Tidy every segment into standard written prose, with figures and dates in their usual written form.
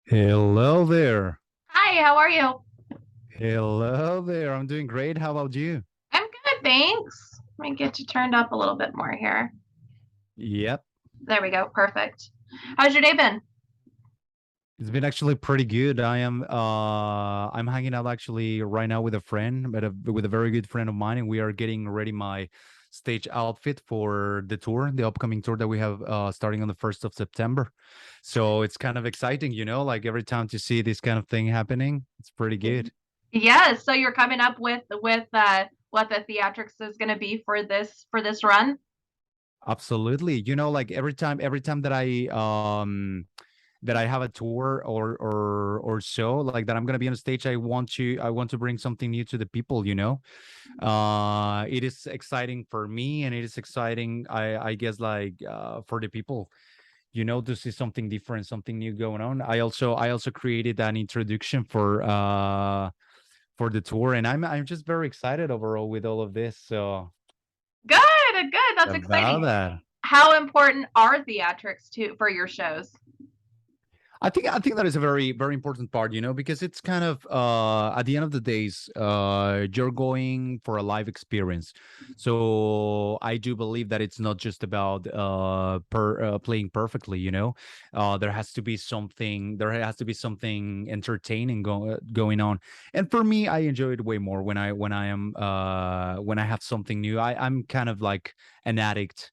Hello there. Hi, how are you? Hello there. I'm doing great. How about you? I'm good, thanks. Let me get you turned up a little bit more here. Yep. There we go. Perfect. How's your day been? It's been actually pretty good. I'm hanging out actually right now with a friend, with a very good friend of mine, and we are getting ready my stage outfit for the tour, the upcoming tour that we have starting on the 1st of September. So it's kind of exciting, like every time to see this kind of thing happening, it's pretty good. Yes, so you're coming up with what the theatrics is going to be for this run? Absolutely. Like every time that I have a tour or so like that I'm gonna be on a stage, I want to bring something new to the people, it is exciting for me and it is exciting I guess like for the people, to see something different, something new going on. I also created an introduction for the tour, and I'm just very excited overall with all of this. So Good, good. That's about exciting. that. How important are theatrics to for your shows? I think that is a very very important part, because it's kind of at the end of the days, you're going for a live experience. So I do believe that it's not just about playing perfectly, there has to be something entertaining going on. And for me, I enjoy it way more when I have something new. I'm kind of like an addict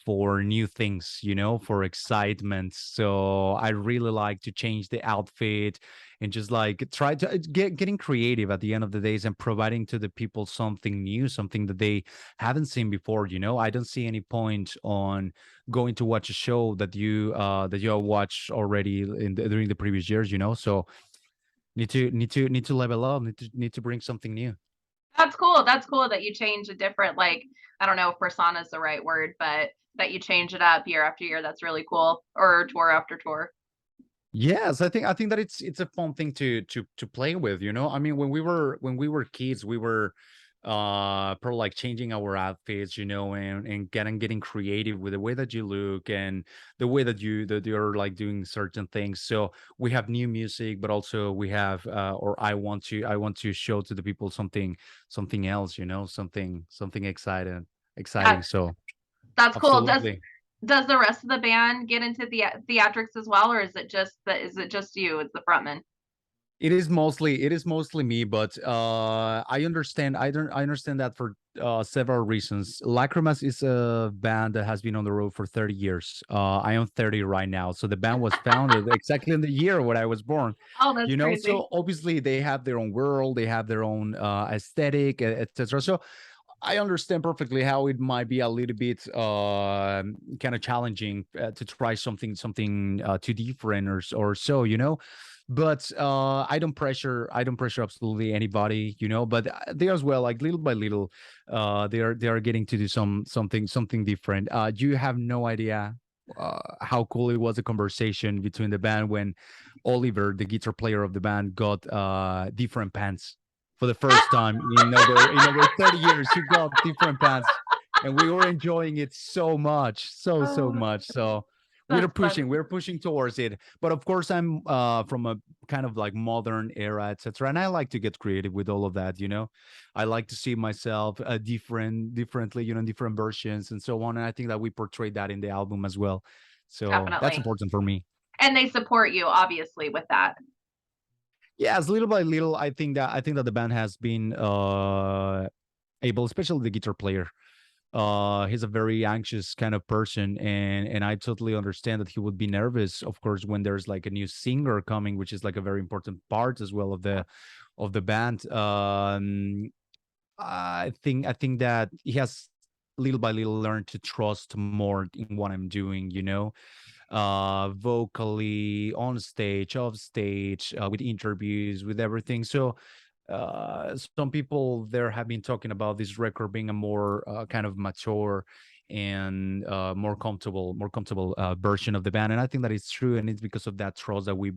for new things, for excitement. So I really like to change the outfit and just like try to getting creative at the end of the days and providing to the people something new, something that they haven't seen before. I don't see any point on going to watch a show that you have watched already during the previous years. So need to level up, need to bring something new. That's cool. That's cool that you change a different, like, I don't know if persona is the right word, but that you change it up year after year. That's really cool. Or tour after tour. Yes, I think that it's a fun thing to play with, I mean, when we were kids, we were probably like changing our outfits, and getting creative with the way that you look and the way that you're like doing certain things. So we have new music, but also we have or I want to show to the people something else, something exciting. That So that's cool. absolutely. Does the rest of the band get into the theatrics as well, or is it just you as the frontman? It is mostly me, but I understand that for several reasons. Lacrimas is a band that has been on the road for 30 years. I am 30 right now, so the band was founded exactly in the year when I was born. Oh, that's crazy. So obviously they have their own world, they have their own aesthetic, etc. So I understand perfectly how it might be a little bit kind of challenging to try something too different or so, but I don't pressure absolutely anybody, but they as well, like little by little, they are getting to do something different. You have no idea how cool it was, a conversation between the band when Oliver, the guitar player of the band, got different pants for the first time in over 30 years. He got different pants, and we were enjoying it so much, so Oh, much. So we're that's pushing funny. we're pushing towards it. But of course, I'm from a kind of like modern era, etc., and I like to get creative with all of that. I like to see myself differently, in different versions and so on, and I think that we portray that in the album as well. So that's Definitely. important for me. And they support you obviously with that. Yes, little by little, I think that the band has been able, especially the guitar player. He's a very anxious kind of person, and I totally understand that he would be nervous, of course, when there's like a new singer coming, which is like a very important part as well of the band. I think that he has little by little learned to trust more in what I'm doing, vocally, on stage, off stage, with interviews, with everything. So some people there have been talking about this record being a more kind of mature and more comfortable version of the band, and I think that it's true, and it's because of that trust that we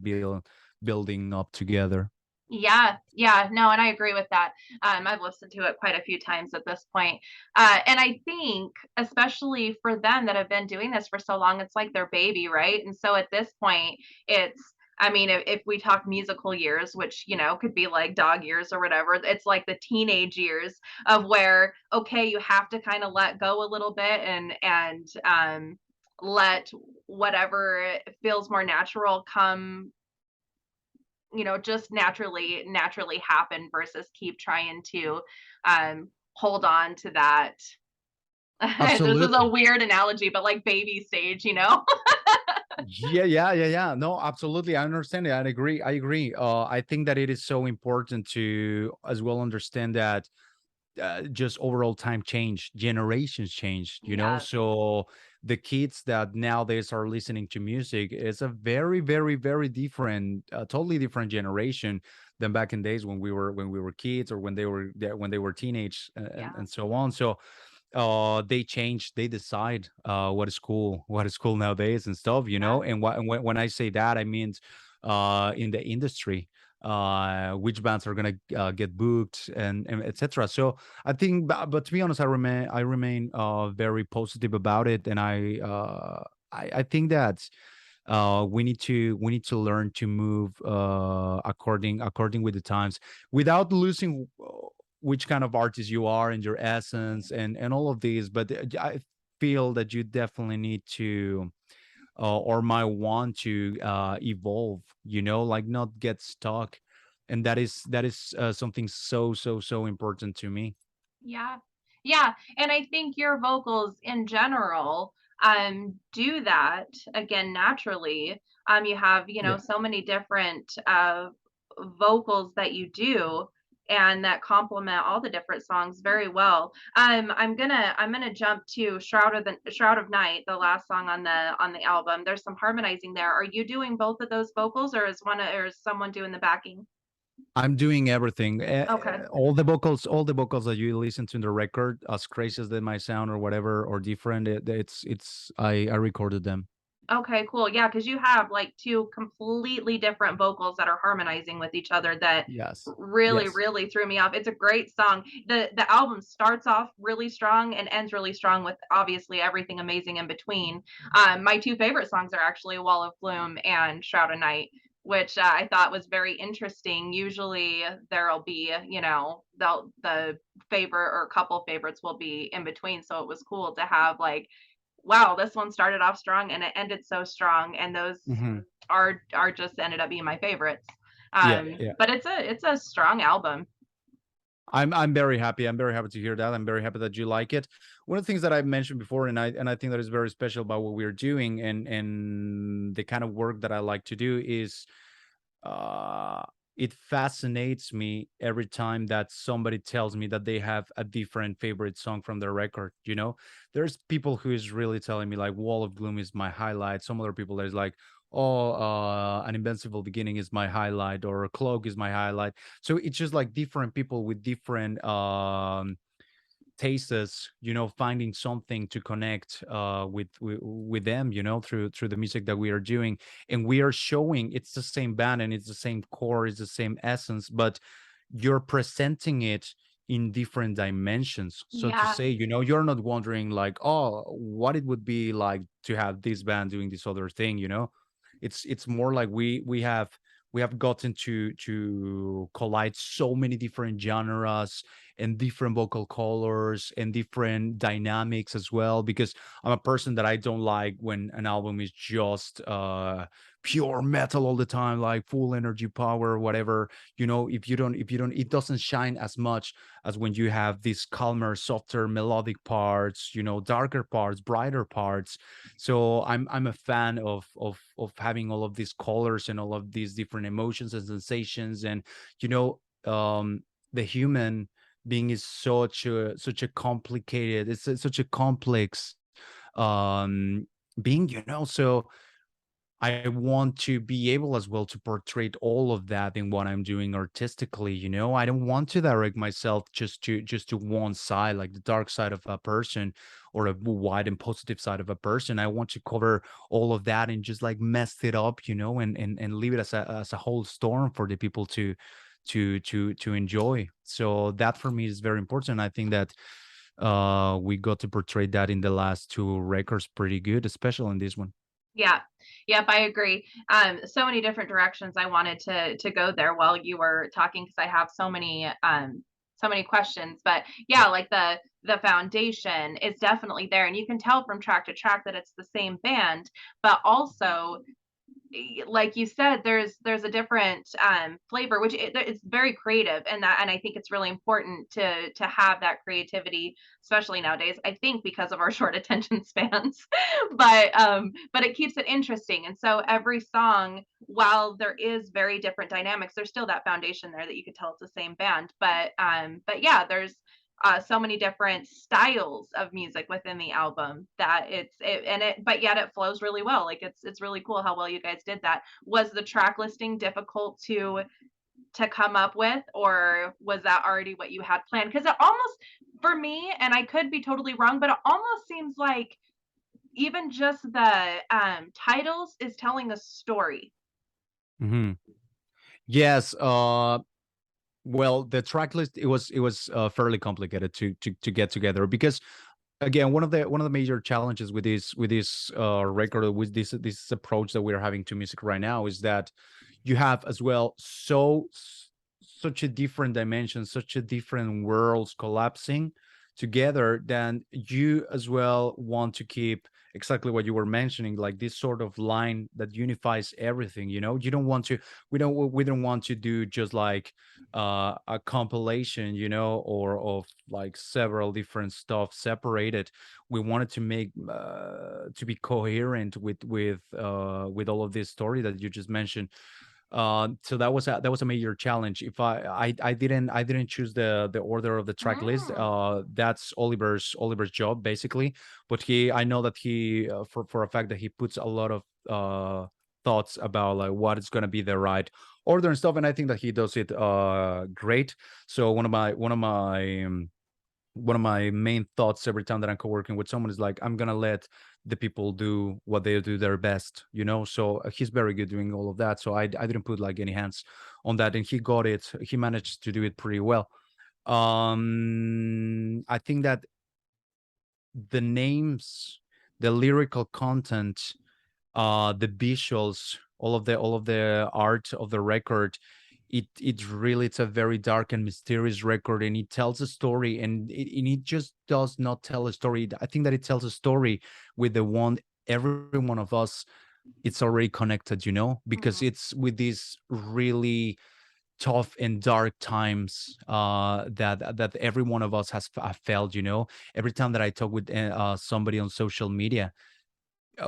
building up together. Yeah, yeah, no, and I agree with that. I've listened to it quite a few times at this point. And I think, especially for them that have been doing this for so long, it's like their baby, right? And so at this point, it's I mean, if we talk musical years, which, you know, could be like dog years or whatever, it's like the teenage years of where, okay, you have to kind of let go a little bit and let whatever feels more natural come, you know, just naturally happen versus keep trying to hold on to that. This is a Absolutely. weird analogy, but like baby stage, you know? Yeah. No, absolutely. I understand it. I agree. I agree. I think that it is so important to as well understand that just overall time change, generations change, you know. Yeah. So the kids that nowadays are listening to music is a very different, totally different generation than back in days when we were kids or when they were teenage Yeah. and so on. So they change, they decide what is cool nowadays and stuff, you Yeah. know. And when I say that, I mean in the industry, which bands are gonna get booked and etc. So I think, but to be honest, I remain very positive about it, and I think that we need to learn to move according with the times without losing which kind of artist you are and your essence and all of these. But I feel that you definitely need to or might want to evolve, you know, like not get stuck. And that is something so important to me. Yeah. Yeah, and I think your vocals in general do that again naturally. You have, you know, Yeah. so many different vocals that you do and that complement all the different songs very well. I'm gonna jump to Shroud of Night, the last song on the album. There's some harmonizing there. Are you doing both of those vocals or or is someone doing the backing? I'm doing everything. Okay. All the vocals that you listen to in the record, as crazy as they might sound or whatever or different, it's I recorded them. Okay, cool. Yeah, because you have like two completely different vocals that are harmonizing with each other that Yes. really, Yes. really threw me off. It's a great song. The album starts off really strong and ends really strong with obviously everything amazing in between. My two favorite songs are actually Wall of Gloom and Shroud of Night, which I thought was very interesting. Usually there'll be, you know, the favorite or couple favorites will be in between. So it was cool to have like wow, this one started off strong and it ended so strong, and those Mhm. are just ended up being my favorites. Yeah, yeah. But it's a strong album. I'm very happy. I'm very happy to hear that. I'm very happy that you like it. One of the things that I mentioned before, and I think that is very special about what we're doing and the kind of work that I like to do is uh it fascinates me every time that somebody tells me that they have a different favorite song from their record, you know. There's people who is really telling me like Wall of Gloom is my highlight. Some other people there's like, oh, An Invincible Beginning is my highlight, or Cloak is my highlight. So it's just like different people with different tastes, you know, finding something to connect with them, you know, through the music that we are doing. And we are showing it's the same band and it's the same core, it's the same essence, but you're presenting it in different dimensions. So to Yeah, say, you know, you're not wondering like, oh, what it would be like to have this band doing this other thing, you know. It's more like we have gotten to collide so many different genres and different vocal colors and different dynamics as well, because I'm a person that I don't like when an album is just pure metal all the time, like full energy power, whatever. You know, if you don't it doesn't shine as much as when you have these calmer, softer, melodic parts, you know, darker parts, brighter parts. So I'm a fan of having all of these colors and all of these different emotions and sensations. And you know, the human being is such a complicated, such a complex um being, you know. So I want to be able as well to portray all of that in what I'm doing artistically, you know. I don't want to direct myself just to one side, like the dark side of a person or a wide and positive side of a person. I want to cover all of that and just like mess it up, you know, and leave it as a whole storm for the people to enjoy. So that for me is very important. I think that we got to portray that in the last two records pretty good, especially in this one. Yeah. Yep, I agree. So many different directions I wanted to go there while you were talking because I have so many questions. But yeah, like the foundation is definitely there. And you can tell from track to track that it's the same band, but also like you said, there's a different flavor, which it's very creative, and that, and I think it's really important to have that creativity, especially nowadays. I think because of our short attention spans, but it keeps it interesting. And so every song, while there is very different dynamics, there's still that foundation there that you could tell it's the same band. But yeah, there's so many different styles of music within the album that but yet it flows really well. Like it's really cool how well you guys did that. Was the track listing difficult to come up with, or was that already what you had planned? Because it almost, for me, and I could be totally wrong, but it almost seems like even just the titles is telling a story. Mhm. Yes, well, the track list, it was fairly complicated to get together because again, one of the major challenges with this record, with this approach that we're having to music right now, is that you have as well such a different dimension, such a different worlds collapsing together, then you as well want to keep exactly what you were mentioning, like this sort of line that unifies everything. You don't want to, we don't want to do just like a compilation, or of like several different stuff separated. We wanted to make to be coherent with all of this story that you just mentioned. So that was a major challenge. If I didn't choose the order of the track list. Mm. That's Oliver's job basically. But I know that he for a fact that he puts a lot of thoughts about like what is going to be the right order and stuff, and I think that he does it great. So one of my main thoughts every time that I'm co-working with someone is like, I'm gonna let the people do what they do their best. So he's very good doing all of that. So I didn't put like any hands on that, and he got it. He managed to do it pretty well. I think that the names, the lyrical content, the visuals, all of the art of the record, it's a very dark and mysterious record, and it tells a story, and it just does not tell a story. I think that it tells a story with the one every one of us, it's already connected, because Mhm. it's with these really tough and dark times that every one of us have felt. Every time that I talk with somebody on social media,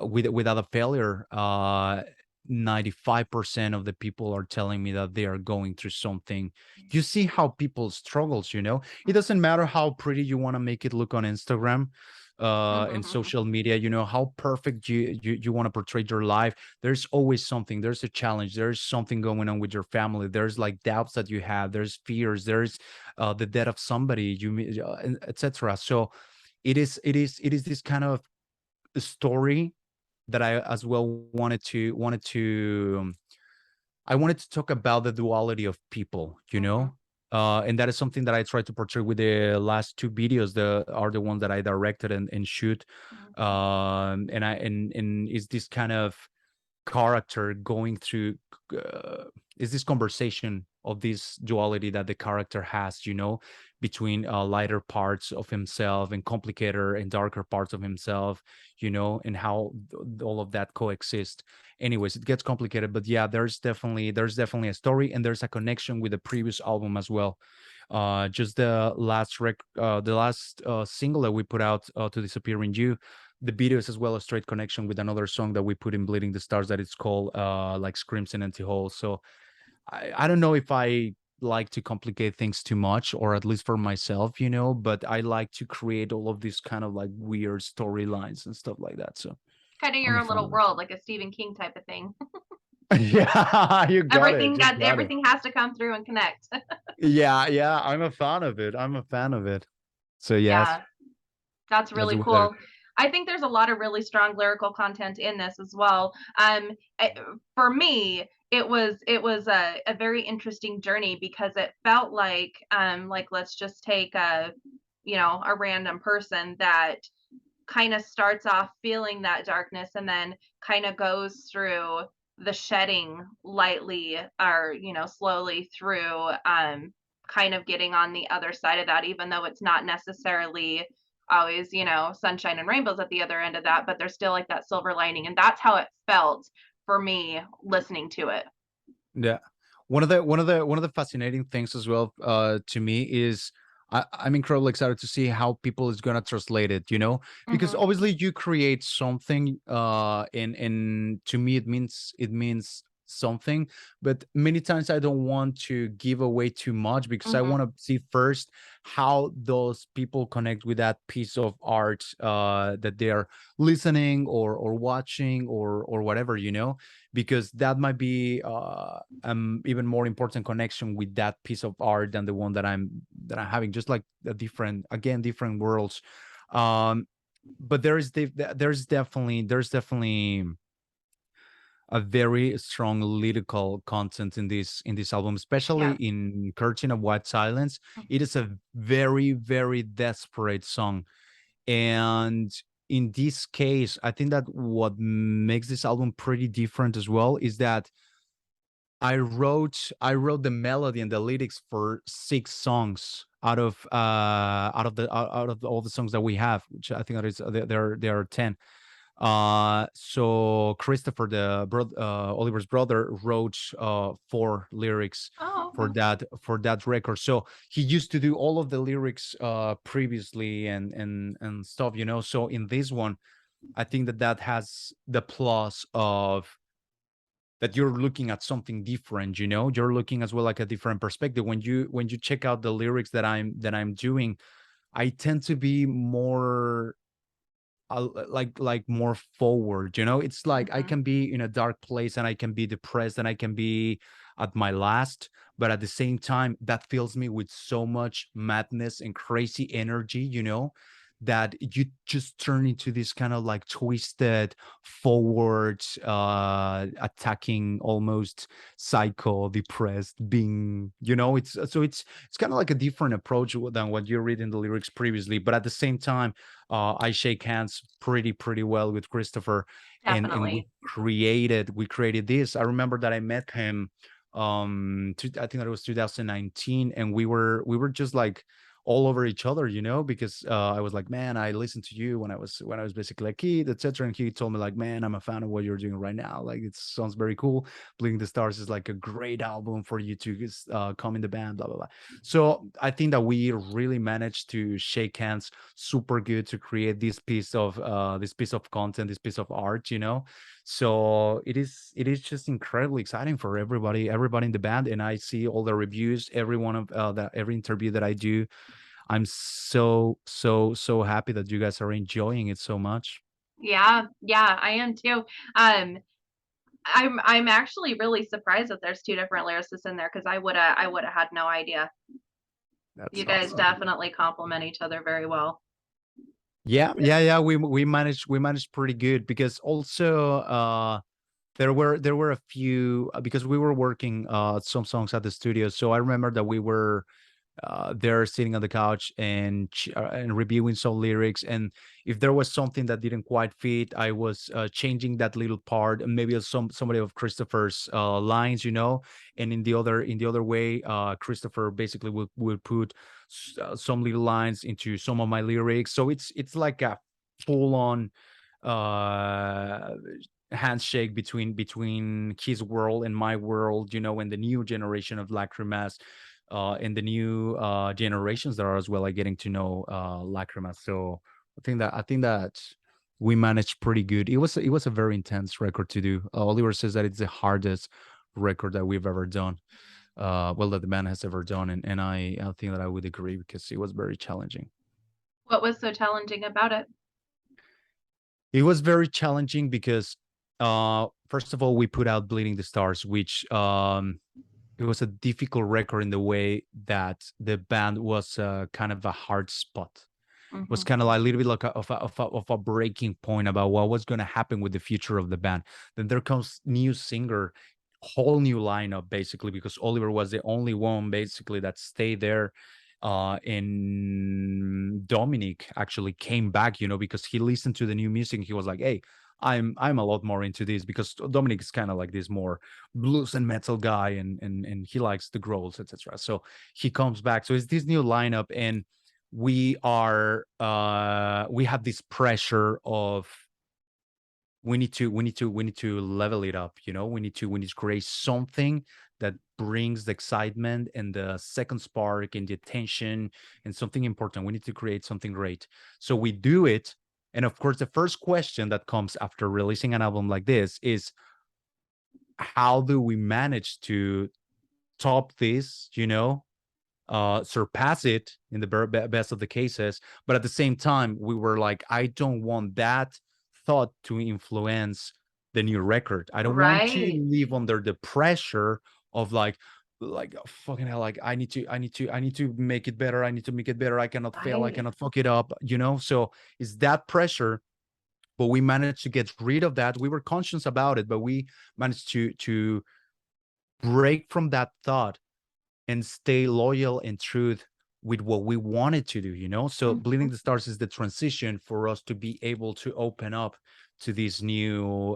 without a failure, 95% of the people are telling me that they are going through something. You see how people struggles. It doesn't matter how pretty you want to make it look on Instagram and Mhm. social media, how perfect you want to portray your life. There's always something. There's a challenge. There's something going on with your family. There's like doubts that you have. There's fears. There's the death of somebody, etc. So it is this kind of story that I as well wanted to talk about the duality of people, Mhm. and that is something that I try to portray with the last two videos. The ones that I directed and shoot, Mhm. and is this kind of character going through uh, is this conversation of this duality that the character has, between lighter parts of himself and complicated and darker parts of himself, and how all of that coexist. Anyways, it gets complicated, but yeah, there's definitely a story, and there's a connection with the previous album as well. Just the last single that we put out, to disappear in you, the videos as well, a straight connection with another song that we put in Bleeding the Stars, that it's called like Screams in Empty Halls. So I don't know if I like to complicate things too much, or at least for myself, but I like to create all of these kind of like weird storylines and stuff like that. So Kind of I'm your a own fan little of world, like a Stephen King type of thing. it. Yeah, you got it. You got it. Everything has to come through and connect. Yeah, yeah, I'm a fan of it. I'm a fan of it. So yes, Yeah, that's that's really what that. cool. I think there's a lot of really strong lyrical content in this as well. For me, it was a very interesting journey because it felt like let's just take a random person that kind of starts off feeling that darkness and then kind of goes through the shedding lightly or slowly through kind of getting on the other side of that, even though it's not necessarily always sunshine and rainbows at the other end of that, but there's still like that silver lining, and that's how it felt for me listening to it. Yeah. One of the fascinating things as well to me is I'm incredibly excited to see how people is gonna translate it, because Hmm. obviously you create something and to me it means something, but many times I don't want to give away too much because I Hmm. want to see first how those people connect with that piece of art that they are listening or watching or whatever, because that might be even more important connection with that piece of art than the one that I'm having, just like a different worlds. um but there's definitely a very strong lyrical content in this album, especially Yes. in Curtain of White Silence. It is a very, very desperate song. And in this case, I think that what makes this album pretty different as well is that I wrote the melody and the lyrics for 6 songs out of all the songs that we have, which I think that is there are 10. So Christopher, Oliver's brother, wrote 4 lyrics Oh, for okay. that record. So he used to do all of the lyrics previously and stuff. So in this one, I think that has the plus of that you're looking at something different. You're looking as well like a different perspective when you check out the lyrics that I'm doing. I tend to be more like more forward. It's like I Hmm. can be in a dark place and I can be depressed and I can be at my last, but at the same time that fills me with so much madness and crazy energy, that you just turn into this kind of like twisted forward, attacking, almost psycho depressed being. It's kind of like a different approach than what you read in the lyrics previously, but at the same time, I shake hands pretty well with Christopher, and we Definitely. created this. I remember that I met him, I think that it was 2019, and we were just like all over each other, because I was like, man, I listened to you when I was basically a kid, etc. And he told me like, man, I'm a fan of what you're doing right now. Like, it sounds very cool. Bleeding the Stars is like a great album for you to come in the band, blah blah blah. So I think that we really managed to shake hands super good to create this piece of content, this piece of art. So it is just incredibly exciting for everybody in the band. And I see all the reviews, every one of every interview that I do. I'm so happy that you guys are enjoying it so much. Yeah, yeah, I am too. Um, I'm actually really surprised that there's two different lyricists in there because I woulda had no idea. You That's guys awesome. definitely complement each other very well. Yeah. We managed pretty good, because also there were a few, because we were working some songs at the studio. So I remember that we were there sitting on the couch and reviewing some lyrics. And if there was something that didn't quite fit, I was changing that little part, and maybe somebody of Christopher's lines. And in the other way, Christopher basically would put some little lines into some of my lyrics. So it's like a full on uh handshake between his world and my world, and the new generation of Lacrimas, and the new generations that are as well like getting to know Lacrimas. So I think that we managed pretty good. It was a very intense record to do. Oliver says that it's the hardest record that we've ever done. Well, that the band has ever done, and I think that I would agree, because it was very challenging. What was so challenging about it? It was very challenging because, first of all, we put out Bleeding the Stars, which it was a difficult record in the way that the band was kind of a hard spot. Was Mhm. kind of like a little bit like of a breaking point about what was going to happen with the future of the band. Then there comes new singer, whole new lineup basically, because Oliver was the only one basically that stayed there. and Dominic actually came back, because he listened to the new music. He was like, hey, I'm a lot more into this, because Dominic is kind of like this more blues and metal guy, and he likes the growls, etc. So he comes back. So it's this new lineup, and we have this pressure of, we need to level it up. We need to create something that brings the excitement and the second spark and the attention, and something important. We need to create something great, so we do it. And of course, the first question that comes after releasing an album like this is, how do we manage to top this, surpass it in the best of the cases. But at the same time, we were like, I don't want that thought to influence the new record. I don't want to Right. live under the pressure of like, oh, fucking hell, like I need to make it better. I need to make it better. I cannot fail. I Right. cannot fuck it up. So it's that pressure. But we managed to get rid of that. We were conscious about it, but we managed to break from that thought and stay loyal and truth with what we wanted to do. So Bleeding Mhm. the Stars is the transition for us to be able to open up to this new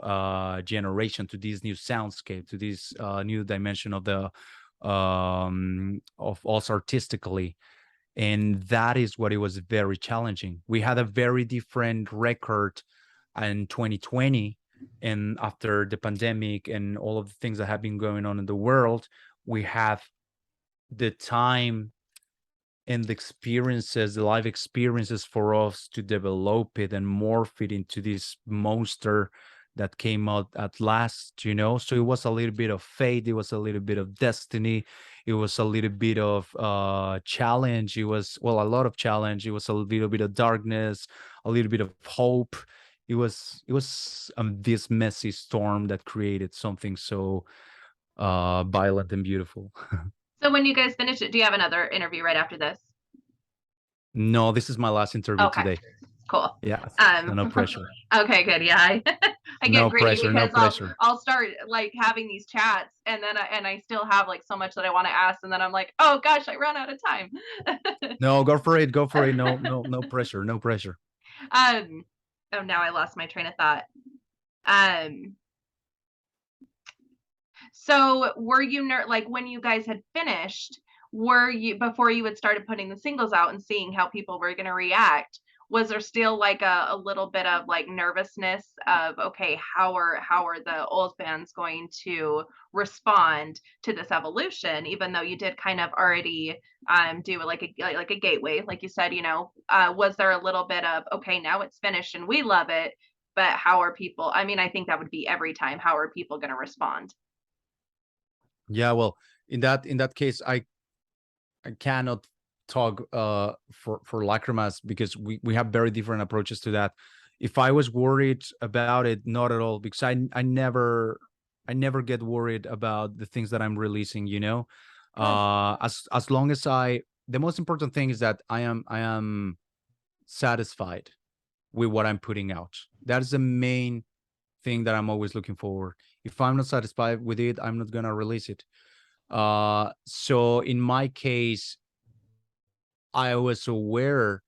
generation, to this new soundscape, to this new dimension of us artistically. And that is what it was very challenging. We had a very different record in 2020, and after the pandemic and all of the things that have been going on in the world, we have the time and the experiences, the life experiences, for us to develop it and morph it into this monster that came out at last. So it was a little bit of fate, it was a little bit of destiny, it was a little bit of challenge, it was, well, a lot of challenge, it was a little bit of darkness, a little bit of hope. It was this messy storm that created something so violent and beautiful. So when you guys finish it, do you have another interview right after this? No, this is my last interview Okay, today. cool. Yeah, so Um, no pressure. okay, good. Yeah, I get No greedy pressure, no because I'll pressure. I'll start like having these chats, and then I still have like so much that I want to ask, and then I'm like, oh gosh, I run out of time. No, go for it, go for it. No, no, no pressure, no pressure. um, oh, now I lost my train of thought. Um, So were you like when you guys had finished, were you before you had started putting the singles out and seeing how people were going to react? Was there still like a little bit of like nervousness of okay, how are the old fans going to respond to this evolution? Even though you did kind of already do like a gateway, like you said, was there a little bit of okay, now it's finished and we love it, but how are people? I mean, I think that would be every time. How are people going to respond? Yeah, well, in that case, I cannot talk for Lacrimas, because we have very different approaches to that. If I was worried about it, not at all, because I never get worried about the things that I'm releasing. Good. As long as the most important thing is that I am satisfied with what I'm putting out. That is the main thing that I'm always looking for. If I'm not satisfied with it, I'm not gonna release it. So in my case, I was aware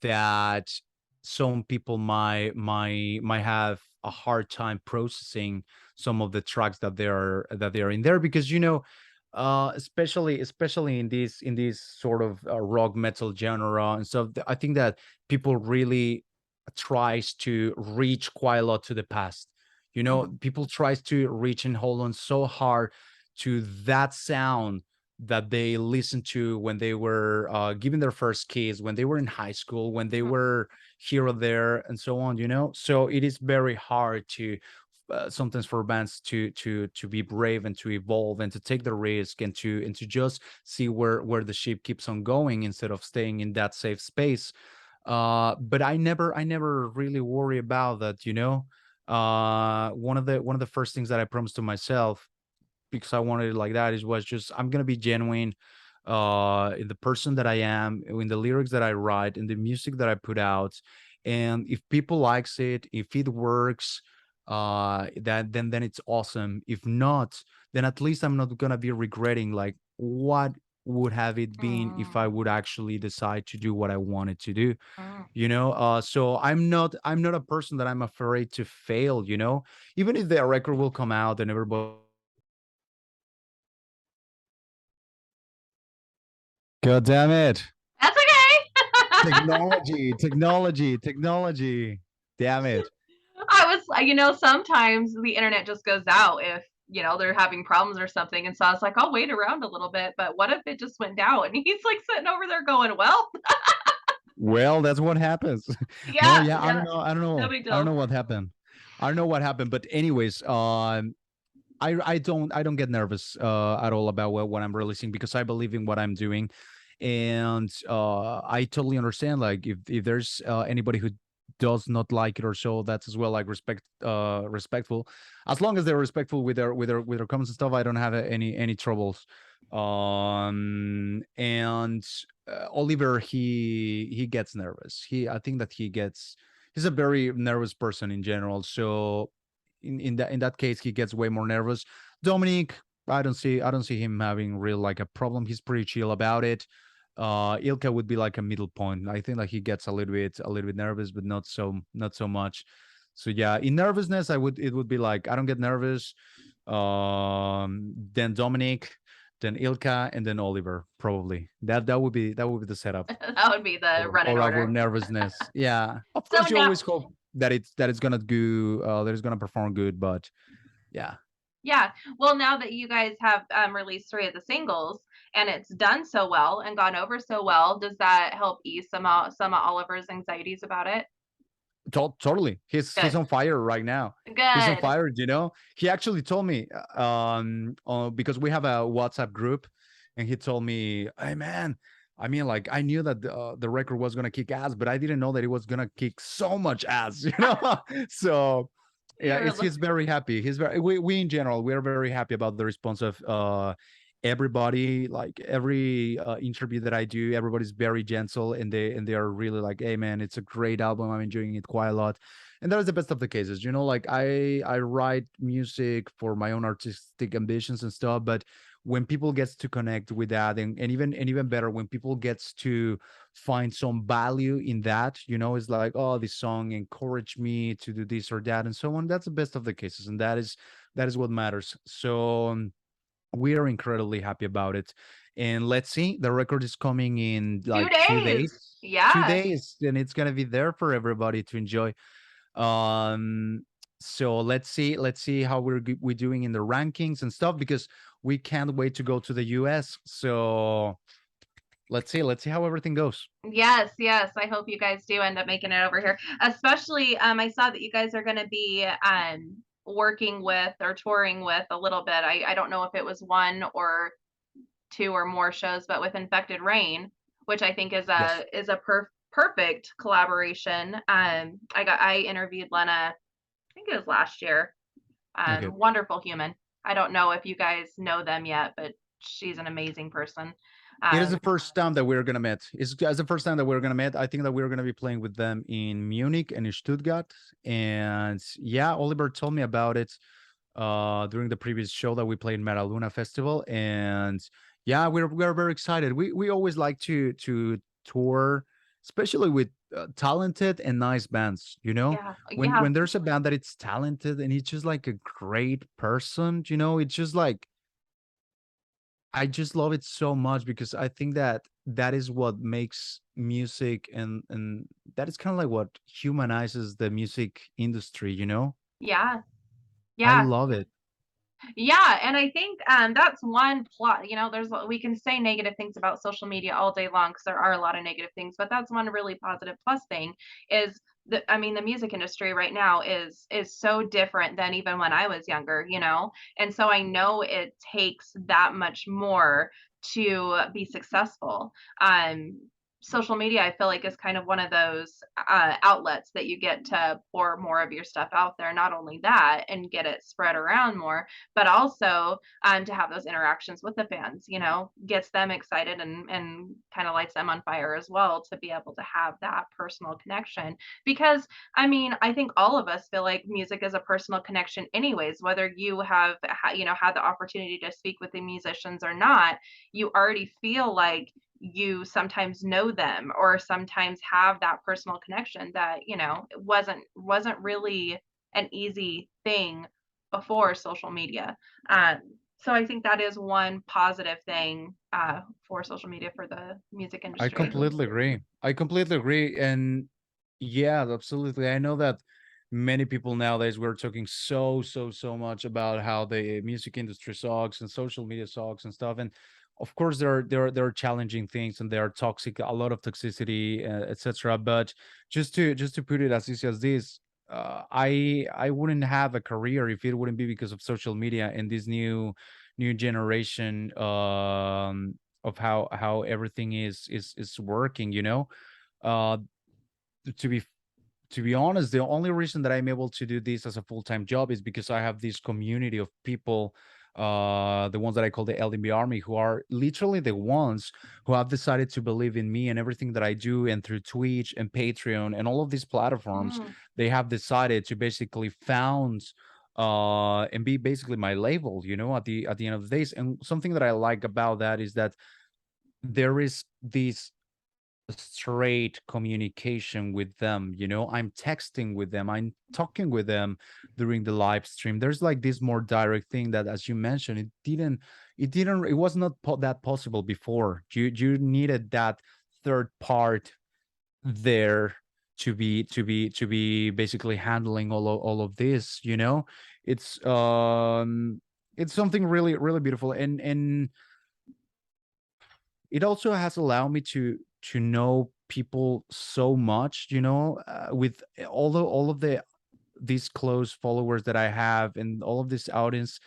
that some people might have a hard time processing some of the tracks that they're in there, because especially in this sort of rock metal genre and stuff. I think that people really tries to reach quite a lot to the past. Mhm. People tries to reach and hold on so hard to that sound that they listened to when they were giving their first kiss, when they were in high school, when they Mhm. were here or there, and so on. So it is very hard to sometimes for bands to be brave and to evolve and to take the risk and to just see where the ship keeps on going instead of staying in that safe space. But I never really worry about that. One of the first things that I promised to myself, because I wanted it like that, is was just, I'm gonna be genuine in the person that I am, in the lyrics that I write, in the music that I put out. And if people likes it, if it works, then it's awesome. If not, then at least I'm not gonna be regretting like, would have it been if I Mm, would actually decide to do what I wanted to do, mm. so I'm not a person that I'm afraid to fail, even if the record will come out and everybody. God damn it. That's okay. Technology. Damn it. I was, sometimes the internet just goes out if, they're having problems or something. And so I was like, I'll wait around a little bit, but what if it just went down? And he's like sitting over there going, well, Well, that's what happens. No, yeah, yeah, I don't yeah, know. I don't no know. big I don't deal. know what happened. I don't know what happened. But anyways, I don't get nervous at all about what I'm releasing because I believe in what I'm doing, and I totally understand. Like if there's anybody who does not like it or so, that's as well like respectful. As long as they're respectful with their comments and stuff, I don't have any troubles. And Oliver, he gets nervous. I think that he's a very nervous person in general. So in that case, he gets way more nervous. Dominic, I don't see him having real like a problem. He's pretty chill about it. Ilka would be like a middle point. I think like he gets a little bit nervous, but not so much. So yeah, in nervousness, it would be like I don't get nervous. Then Dominic, then Ilka, and then Oliver. Probably that would be the setup That would be the running for our order. nervousness. Yeah, of So course, you now, always hope that it's gonna do that it's gonna perform good, but yeah. yeah, well, now that you guys have released three of the singles and it's done so well and gone over so well, does that help ease some of Oliver's anxieties about it? Totally, he's Good, on fire right now. He's on good. fire. He actually told me, because we have a WhatsApp group, and he told me, "Hey man, I mean, like I knew that the record was gonna kick ass, but I didn't know that it was gonna kick so much ass." So yeah, You're he's very happy. We in general, we're very happy about the response of everybody. Like every interview that I do, everybody's very gentle, and they are really like, "Hey man, it's a great album. I'm enjoying it quite a lot." And that is the best of the cases. Like I write music for my own artistic ambitions and stuff, but when people gets to connect with that, and even better, when people gets to find some value in that, it's like, oh, this song encouraged me to do this or that and so on. That's the best of the cases, and that is what matters. So we are incredibly happy about it. And let's see, the record is coming in two like 2 days. days. two Yeah, days and it's gonna be there for everybody to enjoy. So let's see how we're doing in the rankings and stuff, because we can't wait to go to the US. So let's see how everything goes. yes, yes. I hope you guys do end up making it over here. Especially, I saw that you guys are going to be working with or touring with a little bit. I don't know if it was one or two or more shows, but with Infected Rain, which I think is Yes. a perfect collaboration. I interviewed Lena, I think it was last year. Okay. Wonderful human. I don't know if you guys know them yet, but she's an amazing person. It is Um, the first time that we're gonna meet. It's as the first time that we're gonna meet. I think that we're gonna be playing with them in Munich and in Stuttgart. And yeah, Oliver told me about it during the previous show that we played in Metaluna Festival. And yeah, we're very excited. We always like to tour, especially with talented and nice bands. yeah, When yeah, there's a band that it's talented and it's just like a great person. It's just like I just love it so much, because I think that that is what makes music, and that is kind of like what humanizes the music industry. yeah, I yeah. love it. Yeah, and I think that's one plot. We can say negative things about social media all day long because there are a lot of negative things, but that's one really positive plus thing is I mean, the music industry right now is so different than even when I was younger. And so I know it takes that much more to be successful. Um, social media, I feel like, is kind of one of those outlets that you get to pour more of your stuff out there. Not only that, and get it spread around more, but also to have those interactions with the fans. You know, gets them excited and kind of lights them on fire as well to be able to have that personal connection. Because I mean, I think all of us feel like music is a personal connection, anyways. Whether you have had the opportunity to speak with the musicians or not, you already feel like you sometimes know them or sometimes have that personal connection that it wasn't really an easy thing before social media. So I think that is one positive thing for social media for the music I industry. completely agree. I completely agree. And yeah, absolutely. I know that many people nowadays we're talking so much about how the music industry sucks and social media sucks and stuff. And of course there are challenging things and there are toxic, a lot of toxicity, etc. But just to put it as easy as this, I wouldn't have a career if it wouldn't be because of social media and this new generation of how everything is working, you know. uh to be to be honest, the only reason that I'm able to do this as a full-time job is because I have this community of people, the ones that I call the LDB army, who are literally the ones who have decided to believe in me and everything that I do. And through Twitch and Patreon and all of these platforms, Mm, they have decided to basically found and be basically my label, you know, at the end of the days. And something that I like about that is that there is this straight communication with them, you know. I'm texting with them, I'm talking with them during the live stream. There's like this more direct thing that, as you mentioned, it was not that possible before. You needed that third part there to be basically handling all of this, you know. It's something really beautiful. And it also has allowed me to know people so much, you know, with all of these close followers that I have and all of this audience.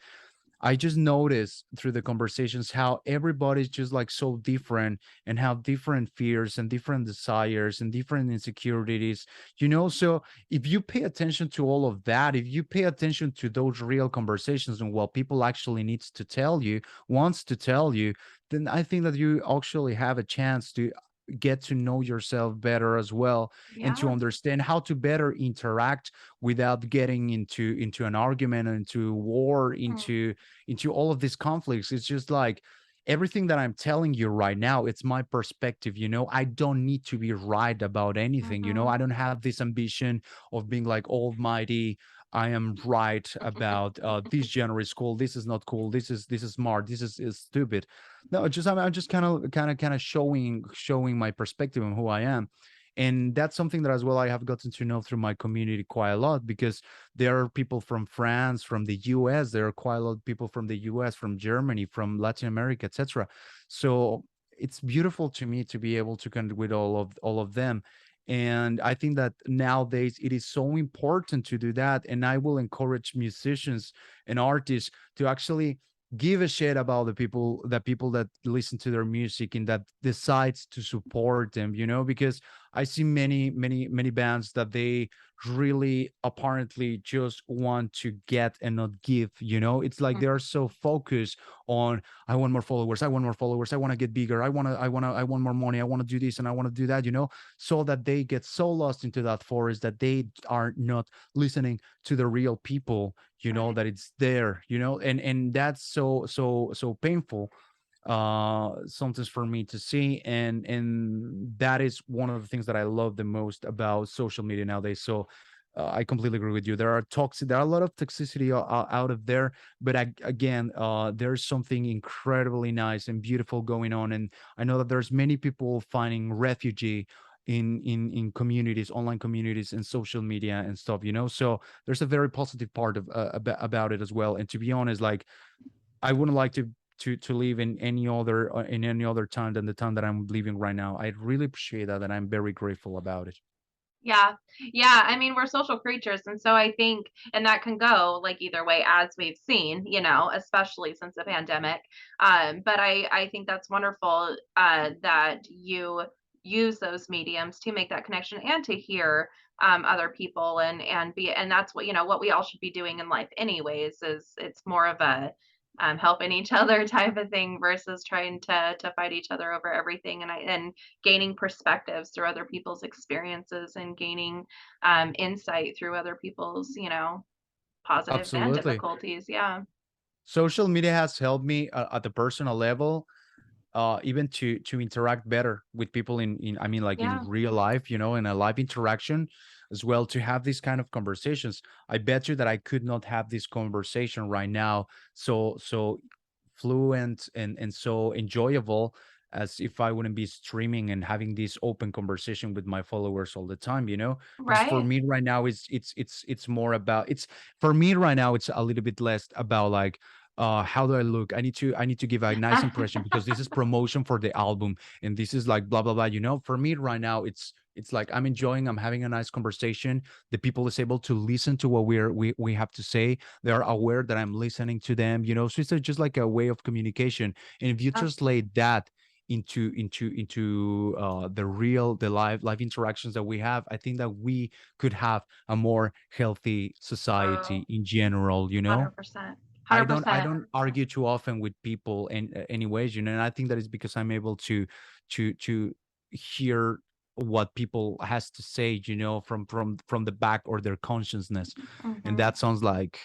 I just noticed through the conversations how everybody's just like so different and how different fears and different desires and different insecurities, you know. So if you pay attention to all of that, if you pay attention to those real conversations and what people actually needs to tell you, wants to tell you, then I think that you actually have a chance to get to know yourself better as well, and to yeah. understand how to better interact without getting into an argument, into war, Mm, into all of these conflicts. It's just like everything that I'm telling you right now, it's my perspective, you know. I don't need to be right about anything, you know. I mhm. don't have this ambition of being like almighty. I am right about this genre is cool, this is not cool, this is smart, this is stupid. No, just I'm just kind of showing my perspective on who I am. And that's something that as well I have gotten to know through my community quite a lot, because there are people from France, from the US, there are quite a lot of people from the US, from Germany, from Latin America, etc. So it's beautiful to me to be able to connect with all of them. And I think that nowadays it is so important to do that. And I will encourage musicians and artists to actually give a shit about the people that listen to their music and that decides to support them, you know. Because I see many bands that they really apparently just want to get and not give, you know. It's like they are so focused on, I want more followers, I want more followers, I want to get bigger, I want more money, I want to do this and I want to do that, you know. So that they get so lost into that forest that they are not listening to the real people, you know, Right. that it's there, you know. And that's so painful sometimes for me to see. And that is one of the things that I love the most about social media nowadays. So I completely agree with you. There are a lot of toxicity out of there, but again, there's something incredibly nice and beautiful going on. And I know that there's many people finding refuge in communities, online communities and social media and stuff, you know. So there's a very positive part of about it as well. And to be honest, like, I wouldn't like to live in any other time than the time that I'm living right now. I really appreciate that, and I'm very grateful about it. Yeah. Yeah, I mean, we're social creatures, and so I think and that can go, like, either way, as we've seen, especially since the pandemic. But I think that's wonderful, that you use those mediums to make that connection and to hear other people and be, and that's what, what we all should be doing in life anyways, is it's more of a helping each other type of thing versus trying to fight each other over everything, and gaining perspectives through other people's experiences, and gaining insight through other people's, positives and Absolutely. difficulties. Yeah. Social media has helped me at the personal level, even to interact better with people in I mean, like in Yeah. real life, in a live interaction as well, to have these kind of conversations. I bet you that I could not have this conversation right now so fluent and so enjoyable as if I wouldn't be streaming and having this open conversation with my followers all the time. Because for Right. me right now it's more about, it's for me right now it's a little bit less about like, how do I look? I need to give a nice impression because this is promotion for the album, and this is like blah blah blah. For me right now it's like I'm having a nice conversation. The people is able to listen to what we have to say. They are aware that I'm listening to them. So it's just like a way of communication. And if you Yeah. translate that into the live interactions that we have, I think that we could have a more healthy Oh, society in general. 100%. I don't I 100%. don't argue too often with people in anyways, and I think that is because I'm able to hear what people has to say, from the back or their consciousness. And Mhm. that sounds like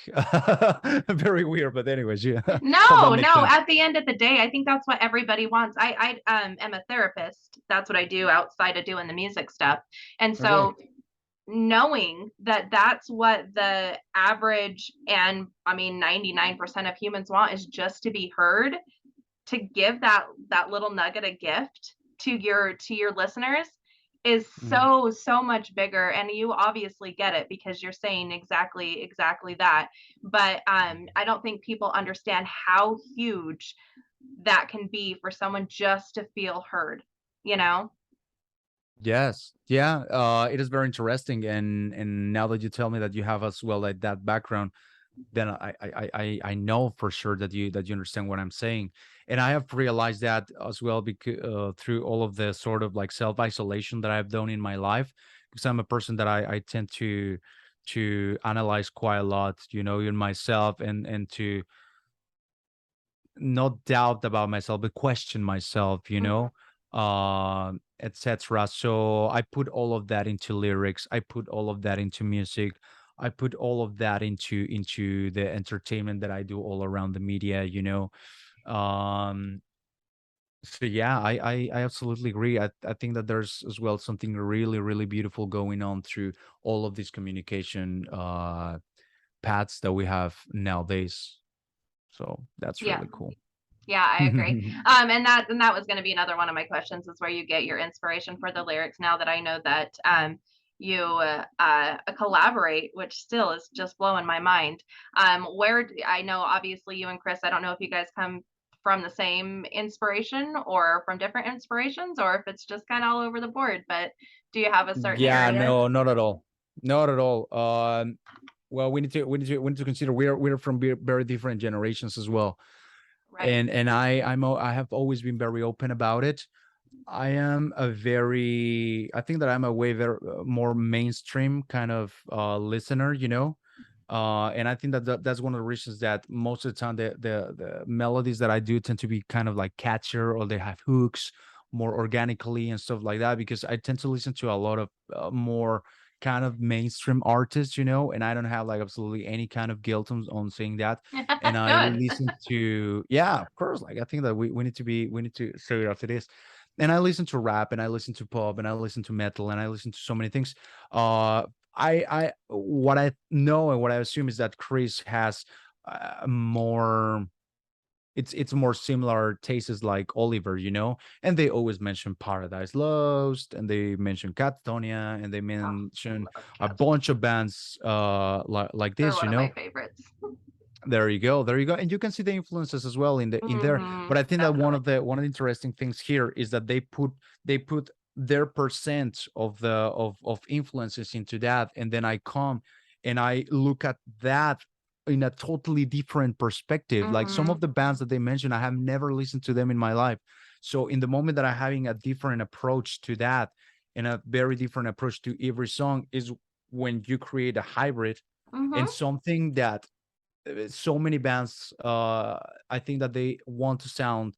very weird, but anyways, yeah. Hope that No, makes no, sense. at the end of the day, I think that's what everybody wants. I am a therapist. That's what I do outside of doing the music stuff. And Okay. so knowing that that's what the average, and I mean 99% of humans want, is just to be heard, to give that little nugget of gift to your listeners is Mhm. so much bigger, and you obviously get it because you're saying exactly that. But I don't think people understand how huge that can be for someone just to feel heard, you know. Yes. Yeah. It is very interesting, and now that you tell me that you have as well like that background, then I know for sure that you understand what I'm saying. And I have realized that as well because through all of the sort of like self isolation that I've done in my life, because I'm a person that I tend to analyze quite a lot, in myself, and to not doubt about myself, but question myself, Mhm. etc. So I put all of that into lyrics. I put all of that into music. I put all of that into the entertainment that I do all around the media. Um, so yeah, I absolutely agree. I think that there's as well something really, really beautiful going on through all of these communication paths that we have nowadays. So that's Yeah. really cool. Yeah, I agree. And that was going to be another one of my questions, is where you get your inspiration for the lyrics. Now that I know that you collaborate, which still is just blowing my mind. I know obviously you and Chris, I don't know if you guys come from the same inspiration or from different inspirations, or if it's just kind of all over the board. But do you have a certain Yeah, area? no, not at all. Not at all. Well, we need to consider we're from very different generations as well. Right. And I have always been very open about it. I think that I'm a way very more mainstream kind of listener. And I think that's one of the reasons that most of the time the melodies that I do tend to be kind of like catchier, or they have hooks more organically and stuff like that, because I tend to listen to a lot of more kind of mainstream artists, and I don't have like absolutely any kind of guilt on saying that. And I Good. listen to, yeah, of course, like I think that we need to say it as it is. And I listen to rap, and I listen to pop, and I listen to metal, and I listen to so many things. Uh, I what I know and what I assume is that Chris has more. It's more similar tastes like Oliver, and they always mention Paradise Lost, and they mention Catatonia, and they Oh, mention love a cats. bunch of bands like They're this, one you of my know. favorites. There you go. There you go. And you can see the influences as well in there. But I think that one Definitely. of the interesting things here is that they put their percent of influences into that. And then I come and I look at that in a totally different perspective. Like some Hmm. of the bands that they mentioned, I have never listened to them in my life. So in the moment that I'm having a different approach to that, and a very different approach to every song, is when you create a hybrid, and Mm-hmm. something that so many bands, I think that they want to sound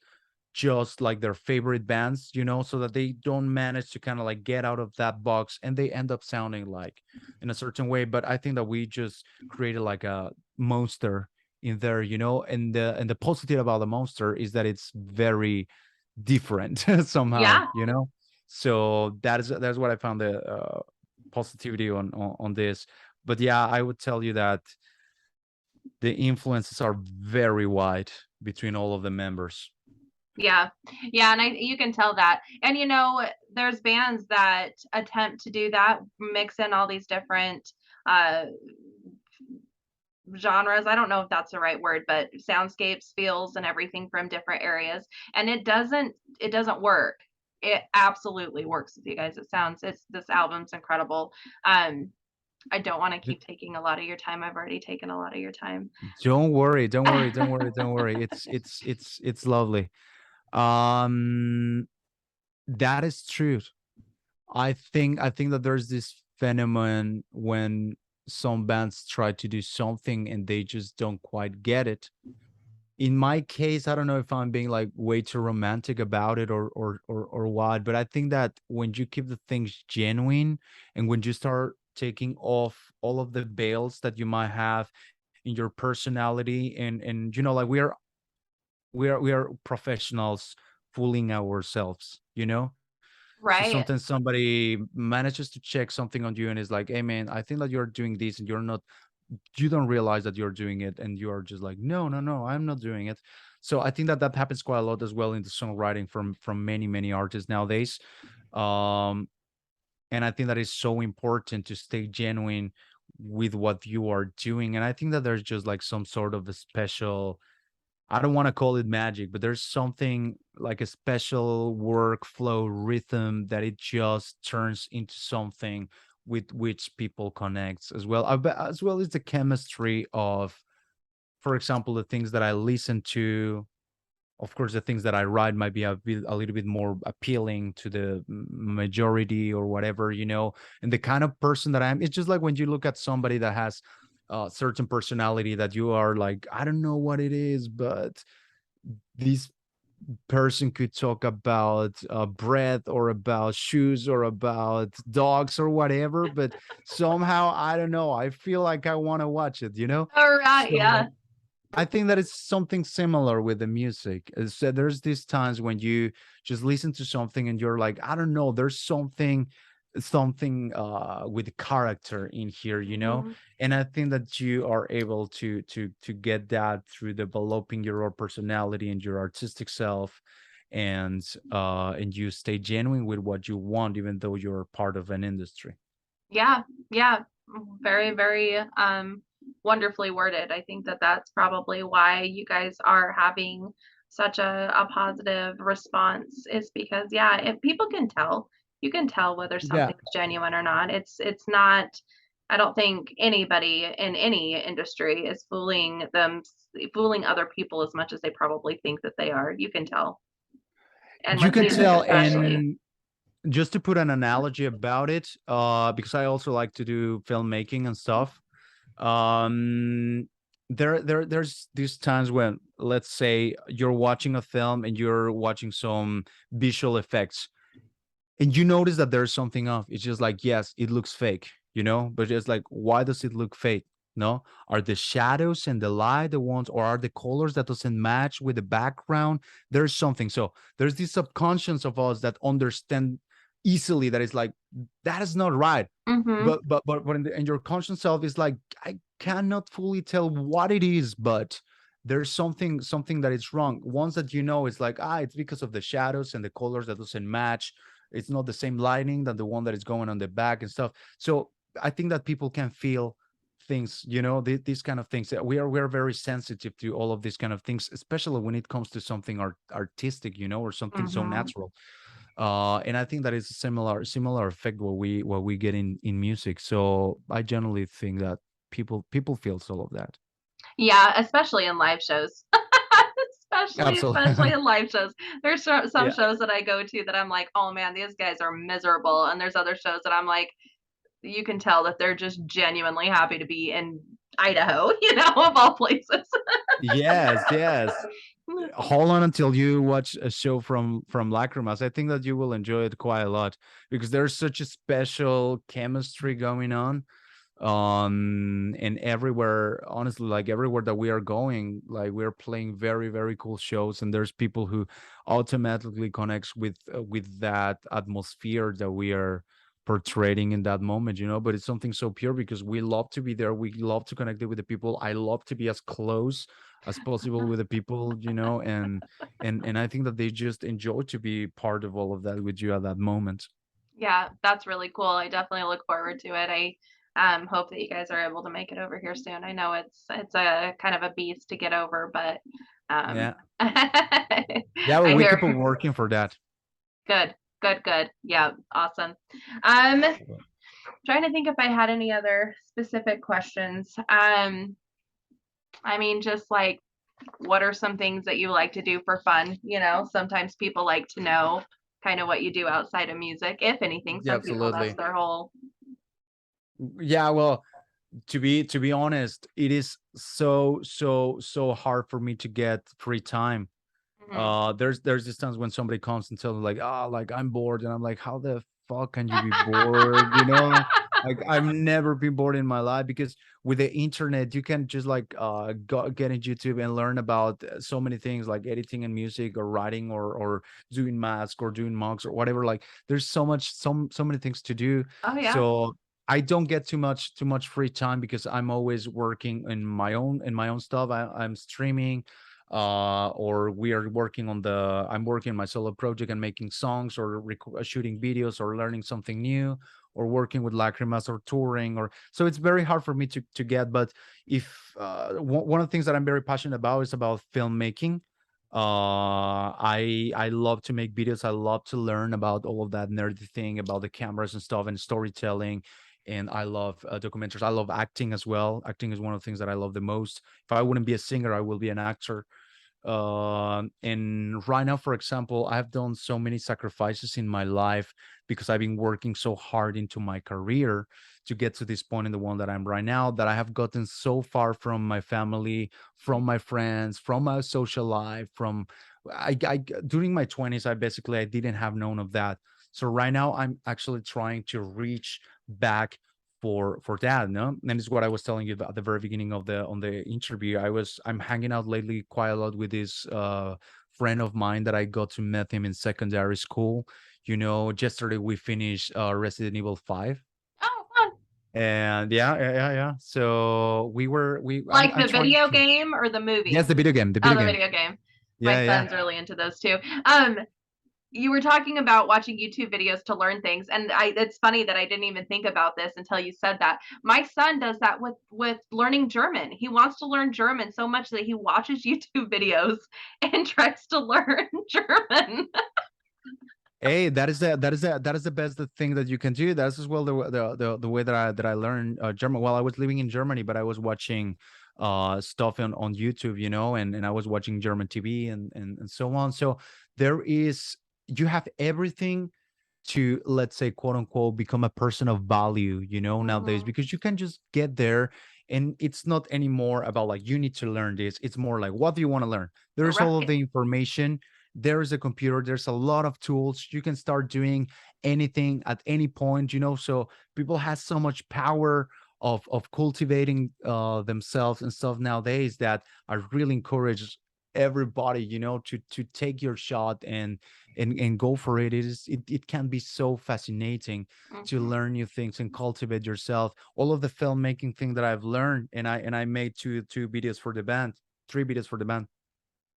just like their favorite bands, so that they don't manage to kind of like get out of that box, and they end up sounding like in a certain way. But I think that we just created like a monster in there, and the positive about the monster is that it's very different somehow, Yeah. so that's what I found the positivity on this. But yeah, I would tell you that the influences are very wide between all of the members. Yeah. Yeah, and you can tell that. And there's bands that attempt to do that, mix in all these different uh genres. I don't know if that's the right word, but soundscapes, feels, and everything from different areas. And it doesn't work. It absolutely works with you guys. This album's incredible. Um I don't want to keep taking a lot of your time. I've already taken a lot of your time. Don't worry, don't worry, don't worry, don't worry. It's lovely. Um, that is true. I think that there's this phenomenon when some bands try to do something and they just don't quite get it. In my case, I don't know if I'm being like way too romantic about it, or what, but I think that when you keep the things genuine, and when you start taking off all of the veils that you might have in your personality, and like we are professionals fooling ourselves, so Right. sometimes somebody manages to check something on you and is like, hey man, I think that you're doing this, and you don't realize that you're doing it, and you are just like, no, no, no, I'm not doing it. So I think that that happens quite a lot as well in the songwriting from many many artists nowadays. um and I think that is so important to stay genuine with what you are doing. And I think that there's just like some sort of a special, I don't want to call it magic, but there's something like a special workflow rhythm that it just turns into something with which people connects as well. As well as the chemistry of, for example, the things that I listen to. Of course, the things that I write might be a little bit more appealing to the majority or whatever, and the kind of person that I am. It's just like when you look at somebody that has a certain personality that you are like, I don't know what it is, but this person could talk about bread or about shoes or about dogs or whatever, but somehow, I don't know, I feel like I want to watch it, All right. so Yeah. I think that it's something similar with the music. Is that there's these times when you just listen to something and you're like, I don't know, there's something with character in here, Mhm. and I think that you are able to get that through developing your own personality and your artistic self, and you stay genuine with what you want, even though you're part of an industry. Yeah, yeah, very, very wonderfully worded. I think that that's probably why you guys are having such a positive response, is because yeah, if people can tell, you can tell whether Yeah. something's genuine or not. It's not. I don't think anybody in any industry is fooling other people as much as they probably think that they are. You can tell, and You with can music tell. especially. And just to put an analogy about it, because I also like to do filmmaking and stuff. um there's these times when, let's say, you're watching a film and you're watching some visual effects, and you notice that there's something off. It's just like, yes, it looks fake, but it's like, why does it look fake? No, are the shadows and the light the ones, or are the colors that doesn't match with the background? There's something. So there's this subconscious of us that understand easily that it's like, that is not right. Mhm. But when in your conscious self is like, I cannot fully tell what it is, but there's something that is wrong. Once that it's like, it's because of the shadows and the colors that doesn't match. It's not the same lighting than the one that is going on the back and stuff. So I think that people can feel things, these kind of things. We are very sensitive to all of these kind of things, especially when it comes to something artistic, or something so Mhm. natural. And I think that is a similar effect what we get in music. So I generally think that people feels all of that. Yeah, especially in live shows. especially Absolutely. in live shows. There's some Yeah. shows that I go to that I'm like, oh man, these guys are miserable, and there's other shows that I'm like, you can tell that they're just genuinely happy to be in Idaho, of all places. Yes, yes. Hold on until you watch a show from Lacrimas. I think that you will enjoy it quite a lot because there's such a special chemistry going on. And everywhere, honestly, like everywhere that we are going, like we're playing very, very cool shows, and there's people who automatically connects with that atmosphere that we are portraying in that moment, but it's something so pure because we love to be there, we love to connect it with the people. I love to be as close as possible with the people, and I think that they just enjoy to be part of all of that with you at that moment. Yeah, that's really cool. I definitely look forward to it. I hope that you guys are able to make it over here soon. I know it's a kind of a beast to get over, but Yeah. I Yeah, well, we keep hear on working for that. good, good, good. Yeah, awesome. Trying to think if I had any other specific questions. I mean, just like what are some things that you like to do for fun? Sometimes people like to know kind of what you do outside of music, if anything. Yeah, Some people, that's absolutely. their whole. Yeah, well, to be honest, it is so hard for me to get free time. Mhm. There's this times when somebody comes and tells me like, like I'm bored, and I'm like, how the fuck can you be bored? Like I've never been bored in my life because with the internet you can just like get in YouTube and learn about so many things like editing and music or writing or doing mask or doing mugs or whatever. Like there's so many things to do. Oh yeah. So I don't get too much free time because I'm always working in my own stuff. I'm streaming, or we are working on the I'm working on my solo project and making songs or shooting videos or learning something new or working with Lacrimas or touring, or so it's very hard for me to get. But if one of the things that I'm very passionate about is about filmmaking. I love to make videos. I love to learn about all of that nerdy thing about the cameras and stuff and storytelling. And I love documentaries. I love acting as well. Acting is one of the things that I love the most. If I wouldn't be a singer, I will be an actor. And right now, for example, I've done so many sacrifices in my life because I've been working so hard into my career to get to this point in the one that I'm right now, that I have gotten so far from my family, from my friends, from my social life, from I during my 20s, I didn't have none of that. So right now I'm actually trying to reach back for that, no? And it's what I was telling you at the very beginning of the interview. I'm hanging out lately quite a lot with this friend of mine that I got to meet him in secondary school. Yesterday we finished Resident Evil 5. Oh, fun. And yeah. So Like I'm the trying video to. game or the Yes, movie? the video game, the Oh, video the game. video game. My Yeah, yeah. son's really into those too. Um, you were talking about watching YouTube videos to learn things, and it's funny that I didn't even think about this until you said that. My son does that with learning German. He wants to learn German so much that he watches YouTube videos and tries to learn German. Hey, that is the best thing that you can do. That's as well the way that I learned German. Well, I was living in Germany, but I was watching stuff on YouTube, and I was watching German TV and so on. So you have everything to, let's say, quote unquote, become a person of value, nowadays, Mhm. because you can just get there, and it's not anymore about like you need to learn this. It's more like, what do you want to learn? There's all of Right. the information. There is a computer. There's a lot of tools. You can start doing anything at any point, so people have so much power of cultivating themselves and stuff nowadays, that I really encourage everybody, to take your shot and go for it. It can be so fascinating to Mhm. learn new things and cultivate yourself. All of the filmmaking thing that I've learned, and I made two videos for the band, 3 videos for the band.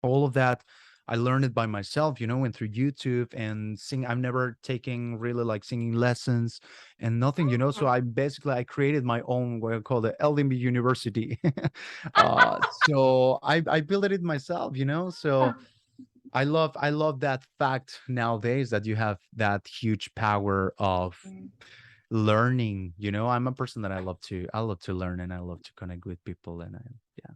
All of that, I learned it by myself, and through YouTube and sing. I'm never taking really like singing lessons and nothing, so Mhm. I created my own, what I call the LMB University. So I built it myself, so I love that fact nowadays, that you have that huge power of Mhm. learning. I'm a person that I love to learn, and I love to connect with people, and yeah.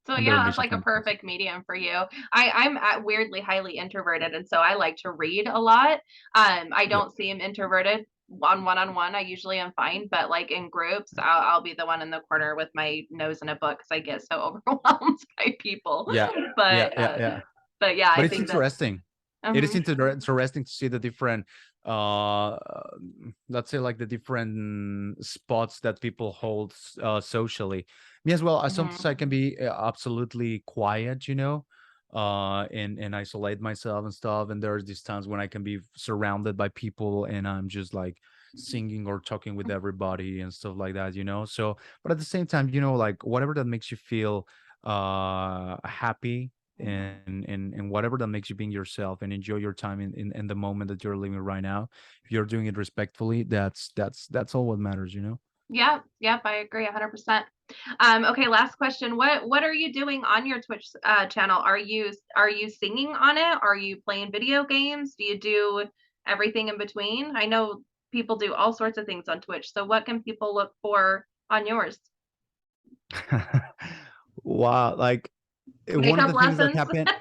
So I'm very yeah, that's ambitious like a when it comes. perfect medium for you. I'm weirdly highly introverted, and so I like to read a lot. I Yep. don't seem introverted on one. I usually am fine, but like in groups, I'll be the one in the corner with my nose in a book because I get so overwhelmed by people. Yeah. Yeah. But Yeah. Yeah. but yeah, But I it's think that. interesting. It is Um, interesting to see the different, uh let's say, like the different spots that people hold socially. Me as well. I sometimes mhm. I can be absolutely quiet, and isolate myself and stuff. And there's these times when I can be surrounded by people and I'm just like singing or talking with everybody and stuff like that. So, but at the same time, like whatever that makes you feel happy, and whatever that makes you being yourself and enjoy your time in the moment that you're living right now. If you're doing it respectfully, that's all what matters. Yep, yep, I agree 100%. Okay, last question. What are you doing on your Twitch channel? Are you singing on it? Are you playing video games? Do you do everything in between? I know people do all sorts of things on Twitch. So what can people look for on yours? Wow, like one of Makeup the things that lessons? happened.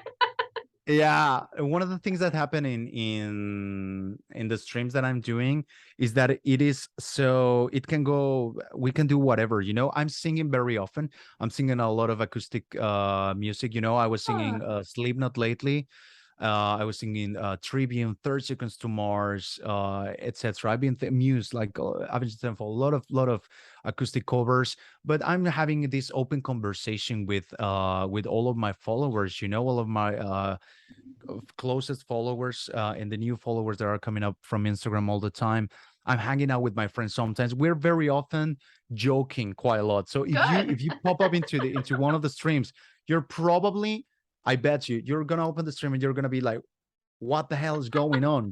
Yeah, one of the things that happen in the streams that I'm doing is that it is so it can go we can do whatever. I'm singing very often. I'm singing a lot of acoustic music. I was singing Huh, Slipknot lately. I was singing Trivium, 30 Seconds to Mars, etc. I've been Muse, like I've been singing for a lot of acoustic covers. But I'm having this open conversation with all of my followers. All of my closest followers and the new followers that are coming up from Instagram all the time. I'm hanging out with my friends sometimes. We're very often joking quite a lot. So if you good. if you pop up into one of the streams, you're probably, I bet you're gonna open the stream and you're gonna be like, what the hell is going on?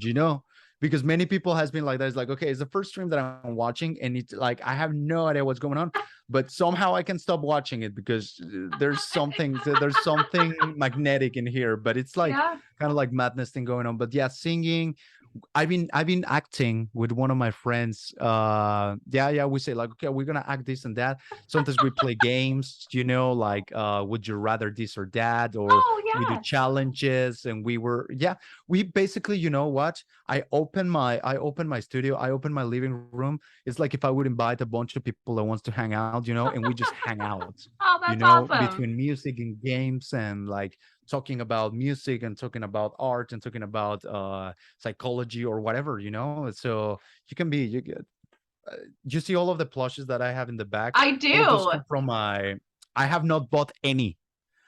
Because many people has been like that. It's like, okay, it's the first stream that I'm watching and it's like I have no idea what's going on, but somehow I can stop watching it because there's something magnetic in here. But it's like Yeah. kind of like madness thing going on. But yeah, singing, I've been acting with one of my friends. Yeah, we say like, okay, we're gonna act this and that. Sometimes we play games, like would you rather this or that, or Oh we do yeah. challenges. And we basically, what? I open my studio, I open my living room. It's like if I would invite a bunch of people that wants to hang out, and we just hang out, Oh, that's awesome. between music and games, and like talking about music and talking about art and talking about psychology or whatever. So you can be you get you see all of the plushes that I have in the back. I All of those do. come from my I have not bought any.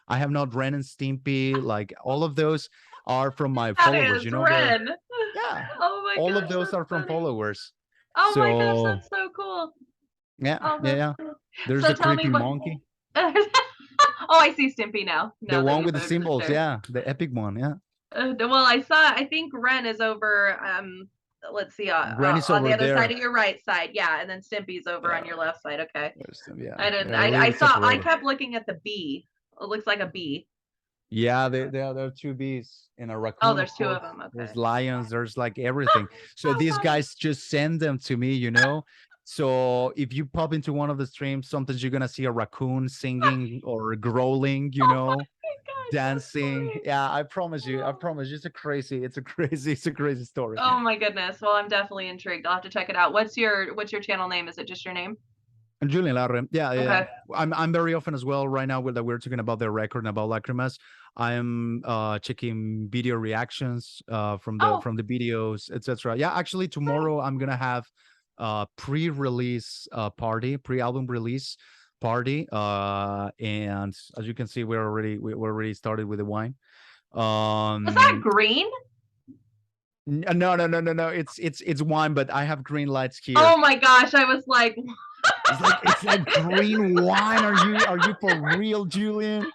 I have not Ren and Stimpy. Like all of those are from my That followers. is They're Ren. Yeah, Oh my all of gosh, those that's are from funny. followers. Oh my gosh, So that's so cool. yeah, Oh, yeah, that's yeah. cool. There's So the tell me creepy what. monkey, Oh, I see Stimpy now. the Now that one you with the moved the symbols. chair. Yeah, the epic one. Yeah, Well, I saw. I think Ren is over. Let's see. Ren is On the over other side there. of your right side. Yeah, and then Stimpy's over Yeah, on your left side. Okay. there's them. Yeah, I didn't. they're a I little saw. I separated. kept looking at the bee. It looks like a bee. Yeah, there are two bees and a Oh, raccoon, of there's two of course. them. There's Okay. lions, there's like everything. So How these funny. guys just send them to me. So if you pop into one of the streams, sometimes you're gonna see a raccoon singing or growling, Oh my gosh, that's dancing. funny. Yeah, I promise you, I Oh. promise you, it's a crazy story. Oh my goodness. Well, I'm definitely intrigued. I'll have to check it out. What's your channel name? Is it just your name? And Julian Larre, yeah, yeah, yeah. Okay. I'm very often as well right now with that we're talking about the record and about Lacrimas. I am checking video reactions from the Oh, from the videos, etc. Yeah, actually nice. tomorrow I'm gonna have pre-release party, pre-album release party. And as you can see, we're already started with the wine. Was that Um green? no, no, no, no, no. It's wine, but I have green lights Oh here. my gosh, I was like, It's like green wine. Are you for real, Julian?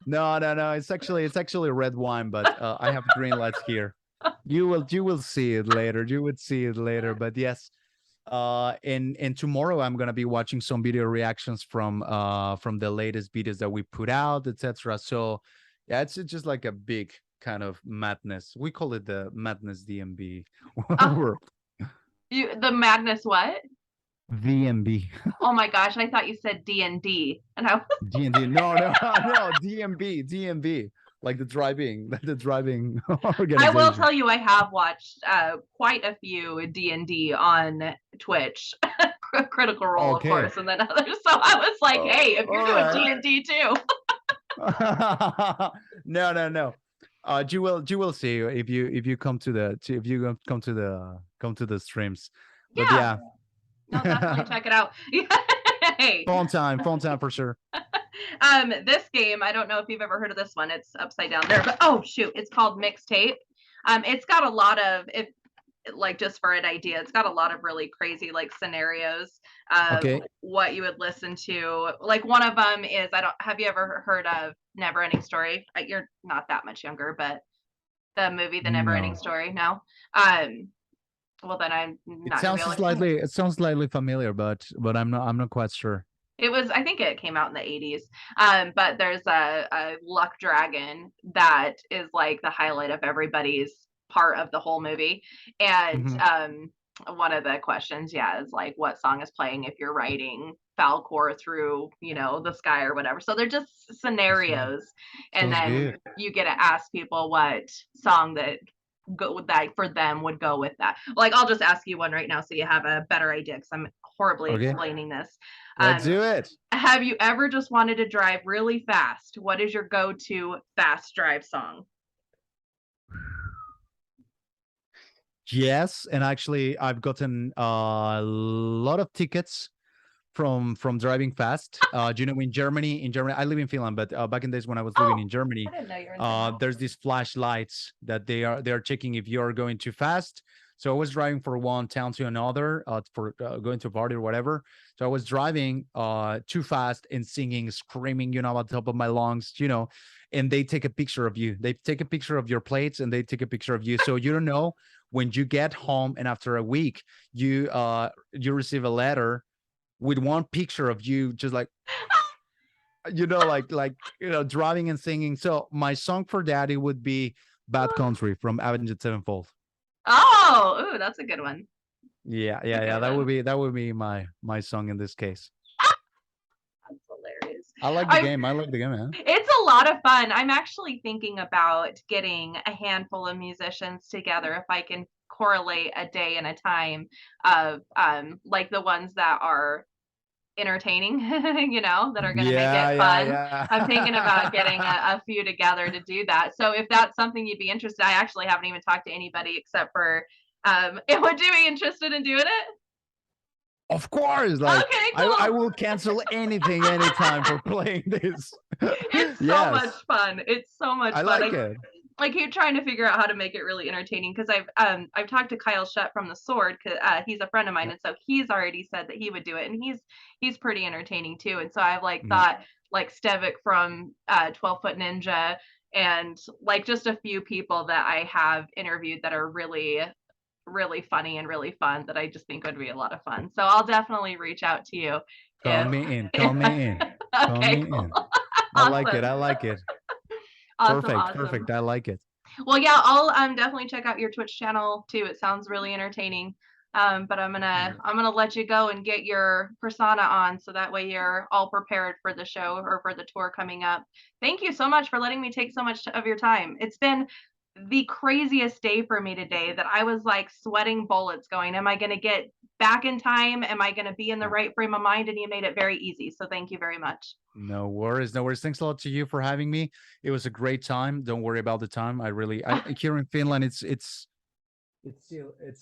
No, no, no. It's actually red wine, but I have green lights here. You will see it later. You would see it later. But yes, and tomorrow I'm gonna be watching some video reactions from the latest videos that we put out, etc. So yeah, it's just like a big kind of madness. We call it the madness DMB oh, world. the madness what? VMB. Oh my gosh, I thought you said D&D, and I D&D. No, no, no. DMB. DMB. Like the driving, the driving I will organization. tell you, I have watched quite a few D&D on Twitch, Critical Role, of Okay. course, and then others. So I was like, hey, if you're All doing right. D&D too. No, no, no. You will see if you come to if you come to the streams. But Yeah, yeah, no, definitely check it out. Hey, phone time for sure. this game, I don't know if you've ever heard of this one. It's upside down there, but oh shoot, it's called Mixtape. It's got a lot of, if like, just for an idea, it's got a lot of really crazy like scenarios of Okay. what you would listen to. Like one of them is, I don't, have you ever heard of Never Ending Story? You're not that much younger, but the movie The Never Ending No. Story. No. um well, then I'm not gonna be able to. It sounds slightly familiar, but I'm not quite sure. It was, I think it came out in the 80s. But there's a luck dragon that is like the highlight of everybody's part of the whole movie. And Hmm. one of the questions, yeah, is like what song is playing if you're riding Falcor through, the sky or whatever. So they're just scenarios. And Sounds then good. you get to ask people what song that go with that for them would go with that. Like I'll just ask you one right now so you have a better idea, because I'm horribly Okay. explaining this. Let's do it. Have you ever just wanted to drive really fast? What is your go-to fast drive song? Yes, and actually, I've gotten a lot of tickets from driving fast. In Germany, I live in Finland, but back in days when I was living Oh, in I Germany, didn't know you were in Finland. there's these flashlights that they are checking if you're going too fast. So I was driving from one town to another for going to a party or whatever. So I was driving too fast and singing, screaming, at the top of my lungs, and they take a picture of you. They take a picture of your plates and they take a picture of you. So you don't know when you get home and after a week you receive a letter with one picture of you just like driving and singing. So my song for daddy would be Bad Country from Avenged Sevenfold. Oh, ooh, that's a good one. Yeah, That's yeah, a yeah, good that would one. be my song in this case. That's hilarious. I like the I game. I like the game, man. It's a lot of fun. I'm actually thinking about getting a handful of musicians together if I can correlate a day and a time of like the ones that are entertaining, that are going to make Yeah, it yeah, fun. I'm thinking about getting yeah. a few together to do that. So if that's something you'd be interested, I actually haven't even talked to anybody except for, would you be interested in doing it? Of course, like Okay, I cool. will cancel anything anytime for playing this. It's so much Yes, fun. It's so much I fun. like it. I keep trying to figure out how to make it really entertaining, because I've talked to Kyle Shutt from the Sword, because he's a friend of mine, Yeah. and so he's already said that he would do it, and he's pretty entertaining too. And so I've like Mhm. thought like Stevik from 12 Foot Ninja, and like just a few people that I have interviewed that are really really funny and really fun, that I just think would be a lot of fun. So I'll definitely reach out to you Call if, me in. Call if me in. Call okay, me cool. in. I like it. Awesome. I like it. Awesome, Perfect. awesome. Perfect. I like it. Well, yeah, I'll definitely check out your Twitch channel too. It sounds really entertaining. But I'm gonna let you go and get your persona on, so that way you're all prepared for the show or for the tour coming up. Thank you so much for letting me take so much of your time. It's been the craziest day for me today, that I was like sweating bullets going, am I going to get back in time? Am I going to be in the right frame of mind? And you made it very easy. So thank you very much. No worries. No worries. Thanks a lot to you for having me. It was a great time. Don't worry about the time. I here in Finland, it's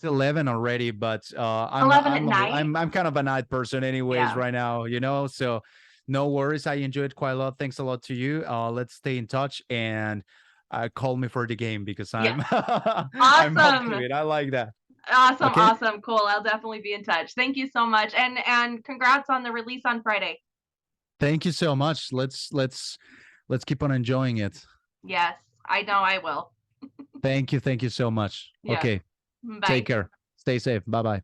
11 already, but 11 at night? I'm kind of a night person anyways Yeah. right now, so no worries. I enjoyed quite a lot. Thanks a lot to you. Let's stay in touch and call me for the game because Yeah. I'm I'm up to Awesome. it. I like that. Awesome. Okay. Awesome. Cool. I'll definitely be in touch. Thank you so much. And congrats on the release on Friday. Thank you so much. Let's keep on enjoying it. Yes, I know I will. Thank you. Thank you so much. Yeah. Okay. Bye. Take care. Stay safe. Bye bye.